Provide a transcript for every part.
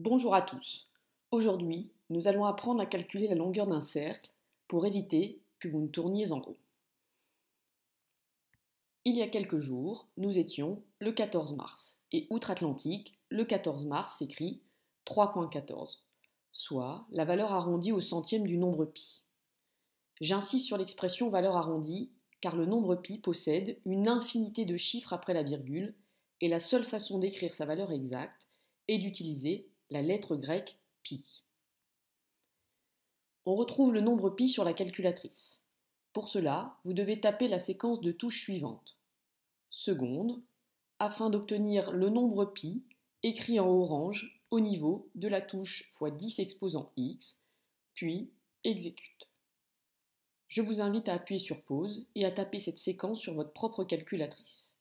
Bonjour à tous. Aujourd'hui, nous allons apprendre à calculer la longueur d'un cercle pour éviter que vous ne tourniez en rond. Il y a quelques jours, nous étions le 14 mars et outre-Atlantique, le 14 mars s'écrit 3,14, soit la valeur arrondie au centième du nombre pi. J'insiste sur l'expression valeur arrondie car le nombre pi possède une infinité de chiffres après la virgule et la seule façon d'écrire sa valeur exacte est d'utiliser la lettre grecque pi. On retrouve le nombre pi sur la calculatrice. Pour cela, vous devez taper la séquence de touches suivantes. Seconde, afin d'obtenir le nombre pi écrit en orange au niveau de la touche x 10 exposant x, puis exécute. Je vous invite à appuyer sur pause et à taper cette séquence sur votre propre calculatrice.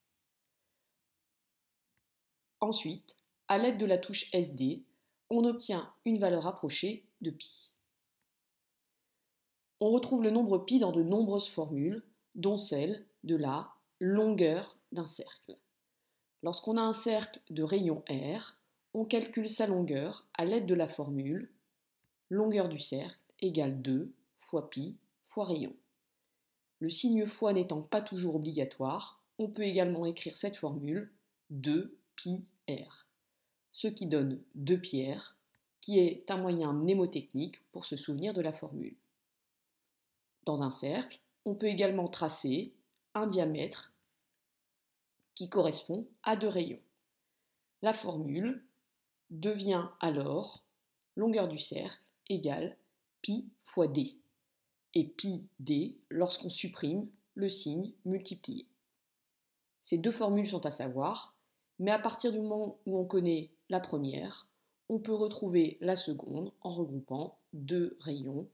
Ensuite, à l'aide de la touche SD, on obtient une valeur rapprochée de pi. On retrouve le nombre pi dans de nombreuses formules, dont celle de la longueur d'un cercle. Lorsqu'on a un cercle de rayon R, on calcule sa longueur à l'aide de la formule longueur du cercle égale 2 fois pi fois rayon. Le signe fois n'étant pas toujours obligatoire, on peut également écrire cette formule 2 pi r, ce qui donne 2 pi r, qui est un moyen mnémotechnique pour se souvenir de la formule. Dans un cercle, on peut également tracer un diamètre qui correspond à 2 rayons. La formule devient alors longueur du cercle égale pi fois d, et pi d lorsqu'on supprime le signe multiplié. Ces deux formules sont à savoir, mais à partir du moment où on connaît la première, on peut retrouver la seconde en regroupant deux rayons,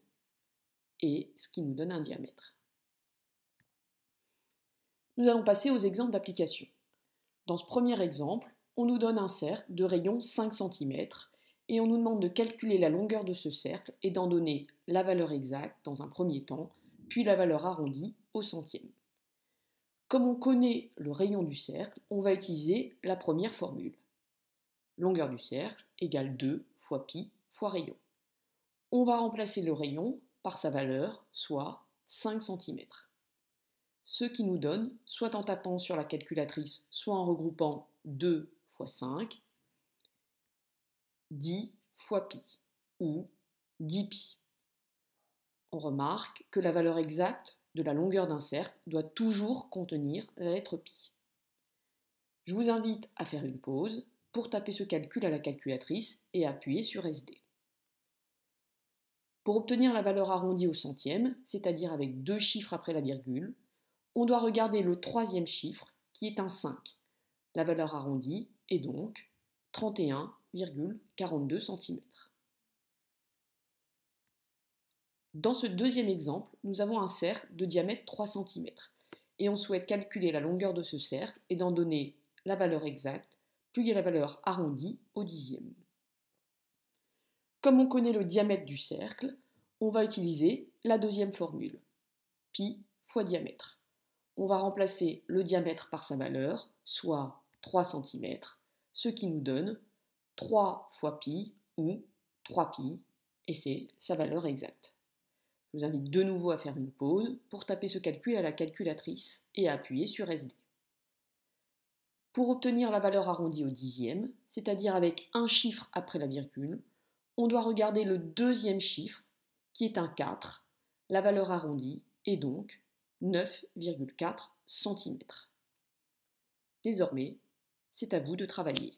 et ce qui nous donne un diamètre. Nous allons passer aux exemples d'application. Dans ce premier exemple, on nous donne un cercle de rayon 5 cm et on nous demande de calculer la longueur de ce cercle et d'en donner la valeur exacte dans un premier temps, puis la valeur arrondie au centième. Comme on connaît le rayon du cercle, on va utiliser la première formule. Longueur du cercle égale 2 fois pi fois rayon. On va remplacer le rayon par sa valeur, soit 5 cm. Ce qui nous donne, soit en tapant sur la calculatrice, soit en regroupant 2 fois 5, 10 fois pi, ou 10 pi. On remarque que la valeur exacte de la longueur d'un cercle doit toujours contenir la lettre pi. Je vous invite à faire une pause pour taper ce calcul à la calculatrice et appuyer sur SD. Pour obtenir la valeur arrondie au centième, c'est-à-dire avec deux chiffres après la virgule, on doit regarder le troisième chiffre qui est un 5. La valeur arrondie est donc 31,42 cm. Dans ce deuxième exemple, nous avons un cercle de diamètre 3 cm et on souhaite calculer la longueur de ce cercle et d'en donner la valeur exacte, puis la valeur arrondie au dixième. Comme on connaît le diamètre du cercle, on va utiliser la deuxième formule, pi fois diamètre. On va remplacer le diamètre par sa valeur, soit 3 cm, ce qui nous donne 3 fois pi ou 3 pi, et c'est sa valeur exacte. Je vous invite de nouveau à faire une pause pour taper ce calcul à la calculatrice et à appuyer sur SD. Pour obtenir la valeur arrondie au dixième, c'est-à-dire avec un chiffre après la virgule, on doit regarder le deuxième chiffre, qui est un 4. La valeur arrondie est donc 9,4 cm. Désormais, c'est à vous de travailler.